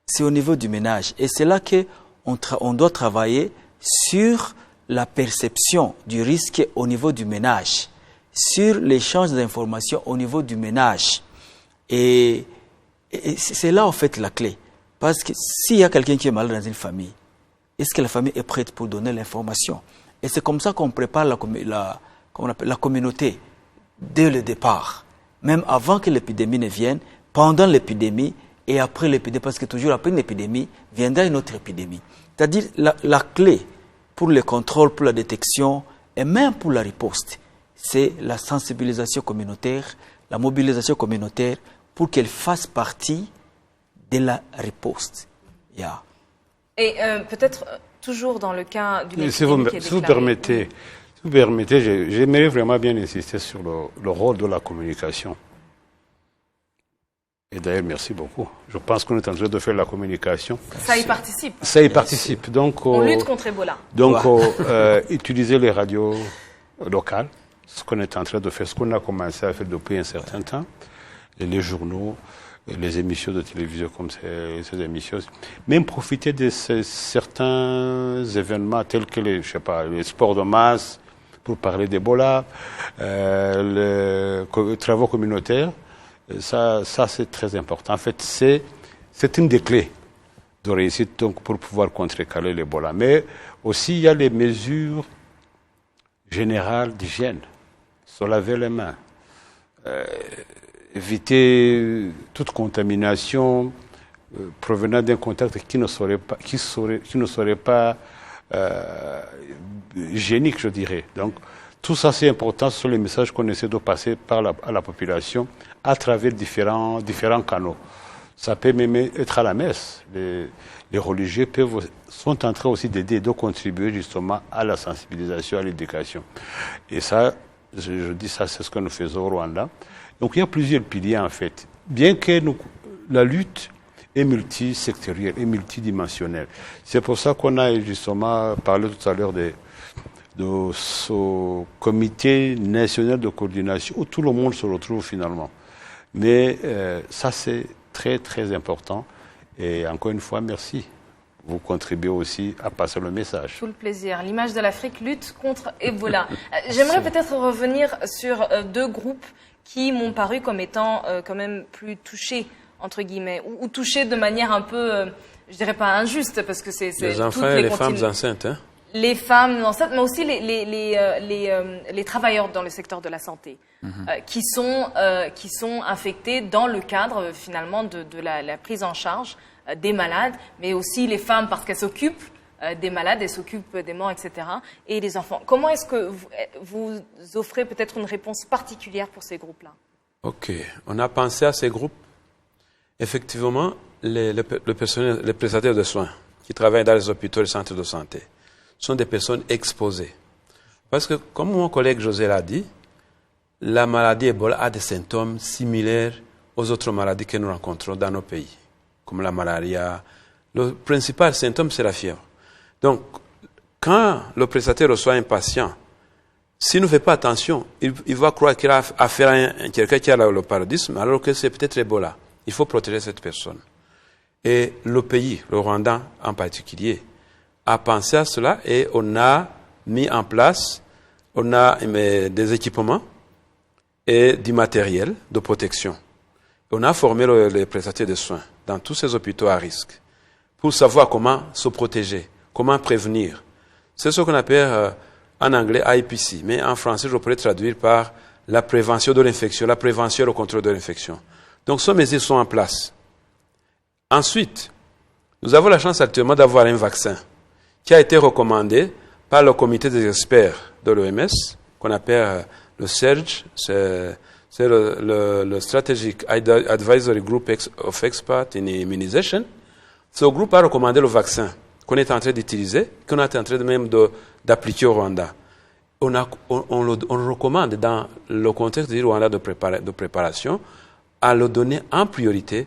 C'est au niveau du ménage. Et c'est là qu'on doit travailler sur la perception du risque au niveau du ménage, sur l'échange d'informations au niveau du ménage. Et c'est là en fait la clé. Parce que s'il y a quelqu'un qui est malade dans une famille, est-ce que la famille est prête pour donner l'information? Et c'est comme ça qu'on prépare la communauté dès le départ. Même avant que l'épidémie ne vienne, pendant l'épidémie et après l'épidémie, parce que toujours après une épidémie, viendra une autre épidémie. C'est-à-dire la clé pour le contrôle, pour la détection et même pour la riposte, c'est la sensibilisation communautaire, la mobilisation communautaire pour qu'elle fasse partie de la riposte. Et peut-être toujours dans le cas d'une épidémie si vous permettez, j'aimerais vraiment bien insister sur le rôle de la communication. Et d'ailleurs, merci beaucoup. Je pense qu'on est en train de faire la communication. Ça y participe. Ça y participe. Donc, on lutte contre Ebola. Donc, utiliser les radios locales, ce qu'on est en train de faire, ce qu'on a commencé à faire depuis un certain temps, et les journaux, les émissions de télévision comme ces émissions, même profiter de certains événements tels que les sports de masse, pour parler d'Ebola, les travaux communautaires. Ça c'est très important. En fait, c'est une des clés de réussite donc, pour pouvoir contrecarrer l'Ebola. Mais aussi, il y a les mesures générales d'hygiène. Se laver les mains. Éviter toute contamination provenant d'un contact qui ne serait pas hygiénique, je dirais. Donc, tout ça, c'est important. Ce sont les messages qu'on essaie de passer à la population à travers différents canaux. Ça peut même être à la messe. Les religieux sont en train aussi d'aider, de contribuer justement à la sensibilisation, à l'éducation. Et ça, je dis ça, c'est ce que nous faisons au Rwanda. Donc il y a plusieurs piliers en fait. Bien que la lutte est multisectorielle et multidimensionnelle. C'est pour ça qu'on a justement parlé tout à l'heure de ce comité national de coordination où tout le monde se retrouve finalement. Mais ça c'est très très important. Et encore une fois, merci. Vous contribuez aussi à passer le message. Tout le plaisir. L'image de l'Afrique lutte contre Ebola. J'aimerais peut-être revenir sur deux groupes qui m'ont paru comme étant quand même plus touchés, entre guillemets, ou touchés de manière un peu, je dirais pas injuste, parce que c'est les enfants et les femmes enceintes. Hein? Les femmes enceintes, mais aussi les travailleurs dans le secteur de la santé, qui sont infectés dans le cadre finalement de la prise en charge des malades, mais aussi les femmes parce qu'elles s'occupent des malades, elles s'occupent des morts, etc. Et les enfants. Comment est-ce que vous offrez peut-être une réponse particulière pour ces groupes-là? Ok, on a pensé à ces groupes. Effectivement, le personnel, les prestataires de soins qui travaillent dans les hôpitaux et les centres de santé sont des personnes exposées. Parce que, comme mon collègue José l'a dit, la maladie Ebola a des symptômes similaires aux autres maladies que nous rencontrons dans nos pays, comme la malaria. Le principal symptôme, c'est la fièvre. Donc, quand le prestataire reçoit un patient, s'il ne fait pas attention, il va croire qu'il a affaire à quelqu'un qui a le paludisme, alors que c'est peut-être Ebola. Il faut protéger cette personne. Et le pays, le Rwanda en particulier, a pensé à cela et on a mis en place, on a des équipements et du matériel de protection. On a formé les prestataires de soins dans tous ces hôpitaux à risque pour savoir comment se protéger, comment prévenir. C'est ce qu'on appelle en anglais IPC, mais en français, je pourrais traduire par la prévention de l'infection, la prévention et le contrôle de l'infection. Donc, ces mesures sont en place. Ensuite, nous avons la chance actuellement d'avoir un vaccin qui a été recommandé par le comité des experts de l'OMS, qu'on appelle le SERG, c'est le Strategic Advisory Group of Experts in Immunization. Ce groupe a recommandé le vaccin qu'on est en train d'utiliser, qu'on est en train même d'appliquer au Rwanda. On le recommande dans le contexte du Rwanda de préparation à le donner en priorité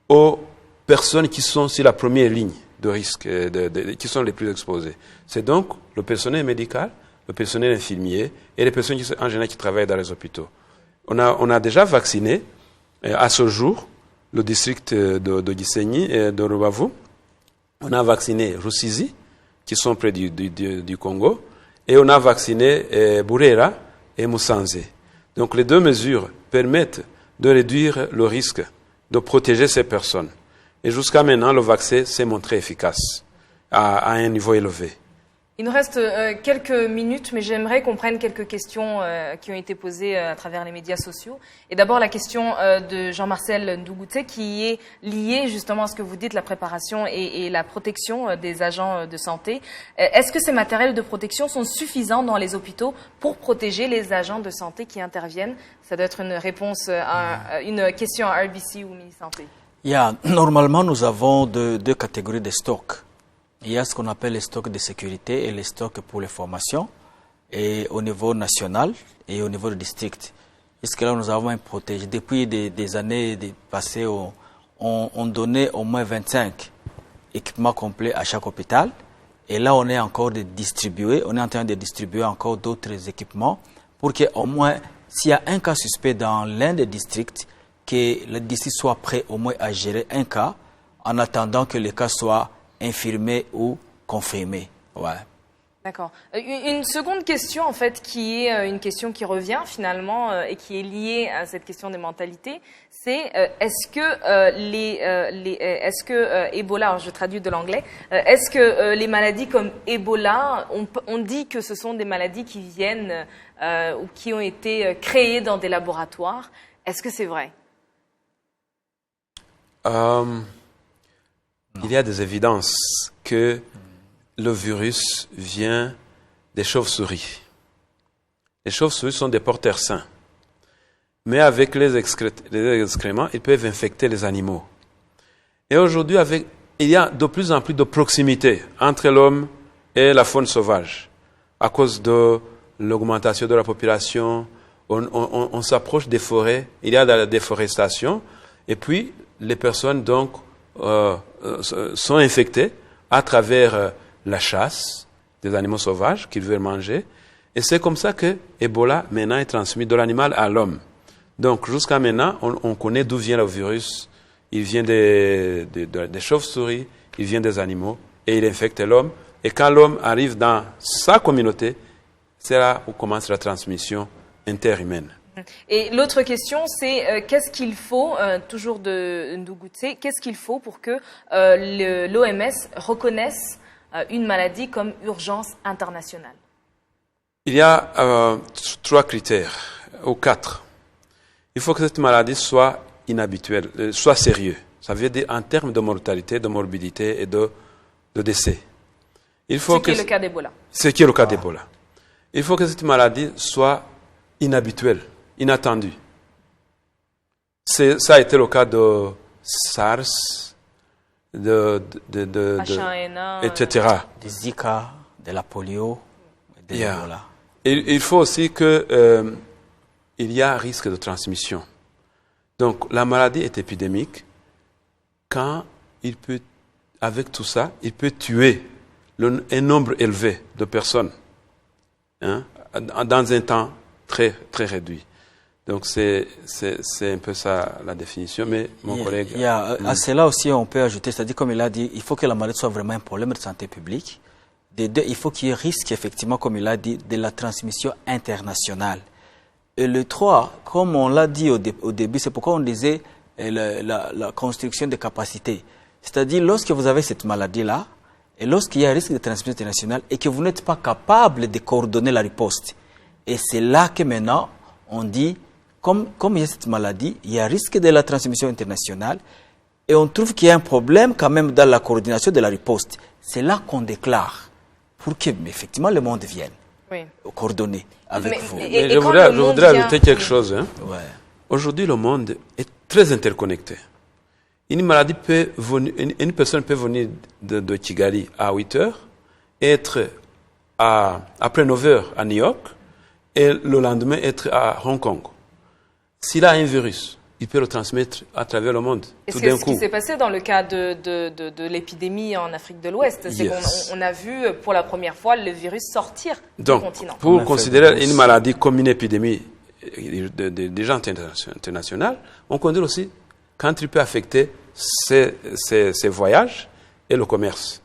aux personnes qui sont sur la première ligne de risque, qui sont les plus exposées. C'est donc le personnel médical, le personnel infirmier et les personnes en général qui travaillent dans les hôpitaux. On a déjà vacciné à ce jour le district de Gisenyi et de Rubavu. On a vacciné Rusizi, qui sont près du Congo, et on a vacciné Burera et Musanze. Donc les deux mesures permettent de réduire le risque, de protéger ces personnes. Et jusqu'à maintenant, le vaccin s'est montré efficace à un niveau élevé. Il nous reste quelques minutes, mais j'aimerais qu'on prenne quelques questions qui ont été posées à travers les médias sociaux. Et d'abord la question de Jean-Marcel Ndougoutse qui est liée justement à ce que vous dites, la préparation et la protection des agents de santé. Est-ce que ces matériels de protection sont suffisants dans les hôpitaux pour protéger les agents de santé qui interviennent? Ça doit être une réponse une question à RBC ou Mini-Santé. Normalement, nous avons deux catégories de stocks. Il y a ce qu'on appelle les stocks de sécurité et les stocks pour les formations, et au niveau national et au niveau du district. Jusque-là, nous avons protégé. Depuis des années passées, on donnait au moins 25 équipements complets à chaque hôpital. Et là, on est en train de distribuer encore d'autres équipements pour qu'au moins, s'il y a un cas suspect dans l'un des districts, que le district soit prêt au moins à gérer un cas en attendant que le cas soit infirmé ou confirmé. Ouais. D'accord. Une seconde question, en fait, qui est une question qui revient finalement et qui est liée à cette question des mentalités, c'est est-ce que Ebola, alors je traduis de l'anglais, est-ce que les maladies comme Ebola, on dit que ce sont des maladies qui viennent ou qui ont été créées dans des laboratoires. Est-ce que c'est vrai? Il y a des évidences que le virus vient des chauves-souris. Les chauves-souris sont des porteurs sains. Mais avec les excréments, ils peuvent infecter les animaux. Et aujourd'hui, il y a de plus en plus de proximité entre l'homme et la faune sauvage. À cause de l'augmentation de la population, on s'approche des forêts, il y a de la déforestation, et puis les personnes donc sont infectés à travers la chasse des animaux sauvages qu'ils veulent manger. Et c'est comme ça que Ebola maintenant est transmis de l'animal à l'homme. Donc jusqu'à maintenant, on connaît d'où vient le virus. Il vient des chauves-souris, il vient des animaux et il infecte l'homme. Et quand l'homme arrive dans sa communauté, c'est là où commence la transmission interhumaine. Et l'autre question, c'est qu'est-ce qu'il faut, toujours de Ndougoutse, qu'est-ce qu'il faut pour que l'OMS reconnaisse une maladie comme urgence internationale? Il y a 3 critères, ou 4. Il faut que cette maladie soit inhabituelle, soit sérieuse. Ça veut dire en termes de mortalité, de morbidité et de décès. Ce qui est le cas d'Ebola. Ce qui est le cas d'Ebola. Il faut que cette maladie soit inhabituelle, inattendue. Ça a été le cas de SARS, H1N1, etc. De Zika, de la polio, de l'Ebola. Il faut aussi que il y a risque de transmission. Donc la maladie est épidémique quand avec tout ça, il peut tuer un nombre élevé de personnes dans un temps très, très réduit. Donc c'est un peu ça la définition, mais mon collègue... à cela aussi on peut ajouter, c'est-à-dire comme il a dit, il faut que la maladie soit vraiment un problème de santé publique. De deux, il faut qu'il y ait risque, effectivement, comme il a dit, de la transmission internationale. Et le 3, comme on l'a dit au début, c'est pourquoi on disait la construction de capacités. C'est-à-dire, lorsque vous avez cette maladie-là, et lorsqu'il y a un risque de transmission internationale, et que vous n'êtes pas capable de coordonner la riposte, et c'est là que maintenant, on dit, comme il y a cette maladie, il y a un risque de la transmission internationale, et on trouve qu'il y a un problème quand même dans la coordination de la riposte. C'est là qu'on déclare, pour que, effectivement, le monde vienne coordonner avec vous. Je voudrais ajouter quelque chose. Hein. Ouais. Aujourd'hui, le monde est très interconnecté. Une personne peut venir de Kigali à 8 heures, et être après 9 heures à New York, et le lendemain être à Hong Kong. S'il a un virus, il peut le transmettre à travers le monde, tout d'un coup. Ce qui s'est passé dans le cas de l'épidémie en Afrique de l'Ouest, c'est qu'on a vu pour la première fois le virus sortir du continent. Pour considérer une maladie comme une épidémie déjà internationale, on considère aussi quand il peut affecter ces voyages et le commerce.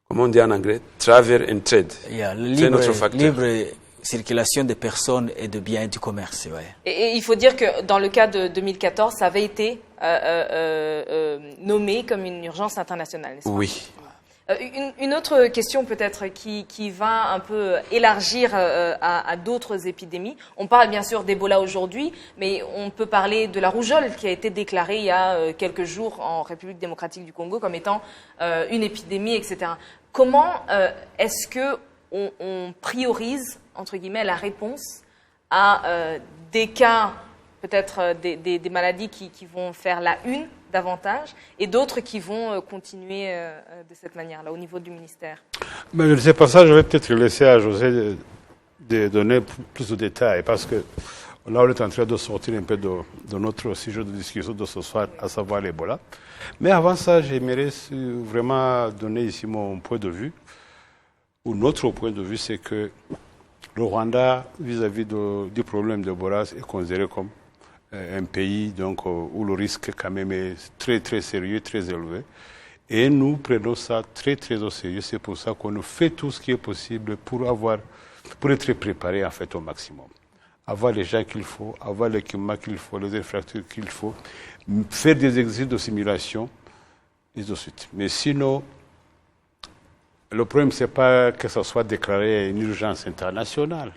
Comme on dit en anglais, travel and trade. C'est notre facteur. Libre circulation des personnes et de biens et du commerce. Ouais. Et il faut dire que dans le cas de 2014, ça avait été nommé comme une urgence internationale, n'est-ce pas? Oui. Une autre question peut-être qui va un peu élargir à d'autres épidémies. On parle bien sûr d'Ebola aujourd'hui, mais on peut parler de la rougeole qui a été déclarée il y a quelques jours en République démocratique du Congo comme étant une épidémie, etc. Comment est-ce que on priorise, entre guillemets, la réponse à des cas, peut-être des maladies qui vont faire la une davantage, et d'autres qui vont continuer de cette manière-là, au niveau du ministère? Mais je ne sais pas ça, je vais peut-être laisser à José de donner plus de détails, parce que là, on est en train de sortir un peu de notre sujet de discussion de ce soir, à savoir l'Ebola. Mais avant ça, j'aimerais vraiment donner ici mon point de vue, ou notre point de vue, c'est que le Rwanda, vis-à-vis du problème d'Ebola, est considéré comme un pays donc, où le risque quand même est très très sérieux, très élevé. Et nous prenons ça très très au sérieux. C'est pour ça qu'on fait tout ce qui est possible pour être préparé en fait au maximum. Avoir les gens qu'il faut, avoir l'équipement qu'il faut, les infrastructures qu'il faut, faire des exercices de simulation, et de suite. Mais sinon, le problème, c'est pas que ça soit déclaré une urgence internationale.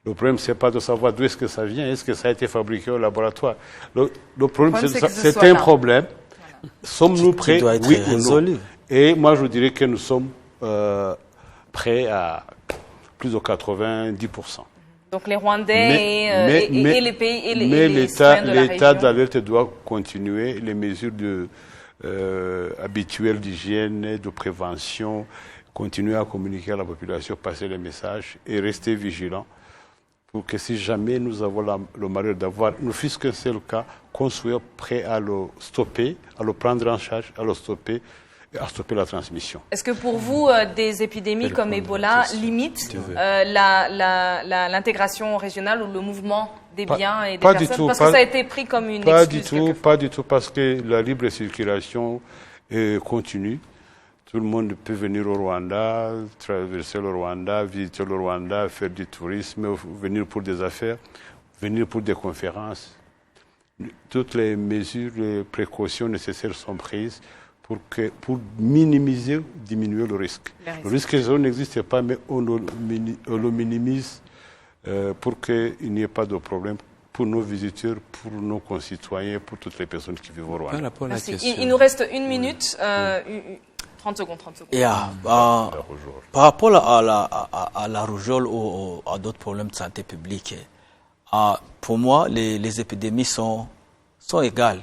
Le problème, c'est pas de savoir d'où est-ce que ça vient, est-ce que ça a été fabriqué au laboratoire. Le problème, c'est un problème. Voilà. Sommes-nous prêts? Oui ou non? Et moi, je dirais que nous sommes prêts à plus de 90%. Donc les Rwandais et les pays et les l'État d'alerte doit continuer les mesures habituelles d'hygiène, de prévention, continuer à communiquer à la population, passer les messages et rester vigilant pour que si jamais nous avons le malheur d'avoir, ne fût-ce qu'un seul cas, qu'on soit prêt à le stopper, à le prendre en charge, à le stopper et à stopper la transmission. Est-ce que pour vous, des épidémies comme Ebola limitent l'intégration régionale ou le mouvement des biens et des personnes? Parce que ça a été pris comme une excuse. Pas du tout, parce que la libre circulation continue. Tout le monde peut venir au Rwanda, traverser le Rwanda, visiter le Rwanda, faire du tourisme, venir pour des affaires, venir pour des conférences. Toutes les mesures, les précautions nécessaires sont prises pour minimiser, diminuer le risque. Le risque n'existe pas, mais on le minimise pour qu'il n'y ait pas de problème pour nos visiteurs, pour nos concitoyens, pour toutes les personnes qui vivent au Rwanda. Merci. Il nous reste une minute. 30 secondes. Par rapport à la rougeole ou à d'autres problèmes de santé publique, pour moi, les épidémies sont égales.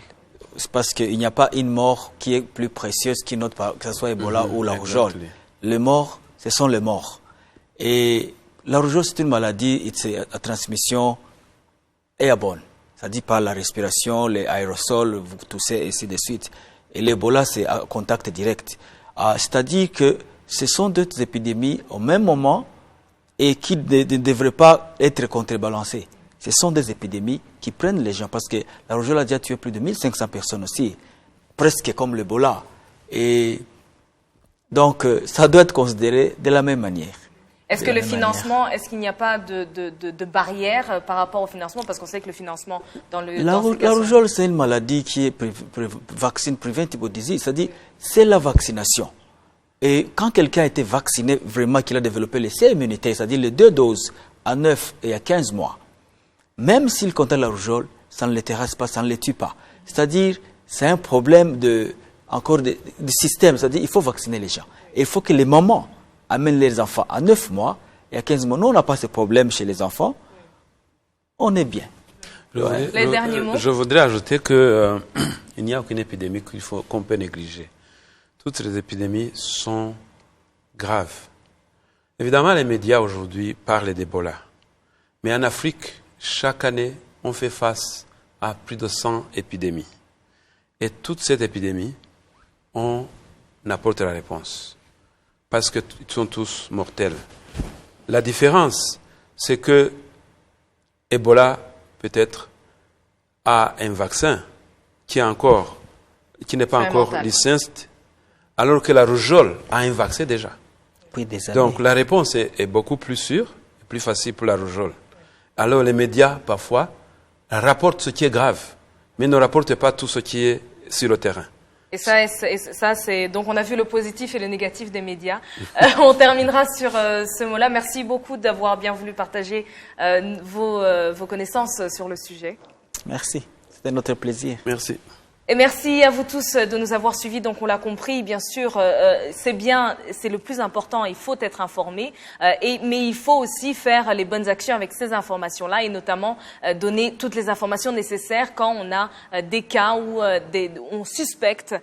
C'est parce qu'il n'y a pas une mort qui est plus précieuse qu'une autre, que ce soit Ebola ou la rougeole. Les morts, ce sont les morts. Et la rougeole, c'est une maladie, la transmission airborne. C'est-à-dire par la respiration, les aérosols, vous toussez, et ainsi de suite. Et l'Ebola, c'est à contact direct. C'est-à-dire que ce sont deux épidémies au même moment et qui ne devraient pas être contrebalancées. Ce sont des épidémies qui prennent les gens, parce que la rougeole a déjà tué plus de 1500 personnes aussi, presque comme l'Ebola. Et donc, ça doit être considéré de la même manière. Est-ce que le financement, est-ce qu'il n'y a pas de barrière par rapport au financement? Parce qu'on sait que le financement dans le... La rougeole, c'est une maladie qui est vaccine preventable disease, c'est-à-dire c'est la vaccination. Et quand quelqu'un a été vacciné, vraiment qu'il a développé les cellules immunitaires, c'est-à-dire les 2 doses à 9 et à 15 mois, même s'il contracte la rougeole, ça ne les terrasse pas, ça ne les tue pas. C'est-à-dire, c'est un problème de système, c'est-à-dire il faut vacciner les gens. Et il faut que les mamans amènent les enfants à 9 mois et à 15 mois. Nous, on n'a pas ce problème chez les enfants. On est bien. Les derniers mots. Je voudrais ajouter qu'il n'y a aucune épidémie qu'on peut négliger. Toutes les épidémies sont graves. Évidemment, les médias aujourd'hui parlent d'Ebola. Mais en Afrique, chaque année, on fait face à plus de 100 épidémies. Et toutes ces épidémies, on apporte la réponse. Parce qu'ils sont tous mortels. La différence, c'est que Ebola, peut-être, a un vaccin qui n'est pas encore licencié, alors que la rougeole a un vaccin déjà. Donc la réponse est beaucoup plus sûre, plus facile pour la rougeole. Alors les médias, parfois, rapportent ce qui est grave, mais ne rapportent pas tout ce qui est sur le terrain. Et ça, c'est donc on a vu le positif et le négatif des médias. On terminera sur ce mot-là. Merci beaucoup d'avoir bien voulu partager vos connaissances sur le sujet. Merci, c'était notre plaisir. Merci. Et merci à vous tous de nous avoir suivis. Donc on l'a compris, bien sûr, c'est bien, c'est le plus important. Il faut être informé, mais il faut aussi faire les bonnes actions avec ces informations-là et notamment donner toutes les informations nécessaires quand on a des cas où on suspecte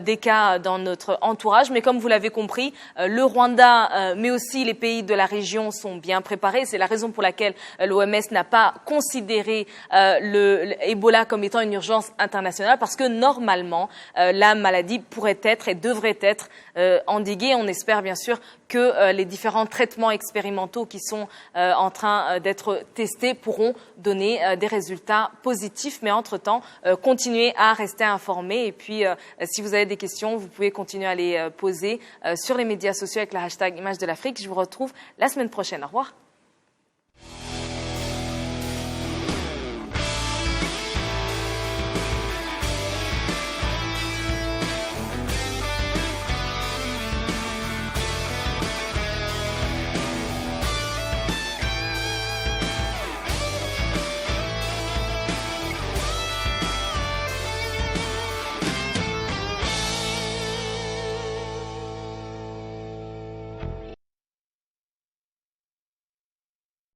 des cas dans notre entourage. Mais comme vous l'avez compris, le Rwanda, mais aussi les pays de la région sont bien préparés. C'est la raison pour laquelle l'OMS n'a pas considéré le Ebola comme étant une urgence internationale, parce que normalement, la maladie pourrait être et devrait être endiguée. On espère bien sûr que les différents traitements expérimentaux qui sont en train d'être testés pourront donner des résultats positifs. Mais entre-temps, continuez à rester informés. Et puis, si vous avez des questions, vous pouvez continuer à les poser sur les médias sociaux avec le hashtag Images de l'Afrique. Je vous retrouve la semaine prochaine. Au revoir.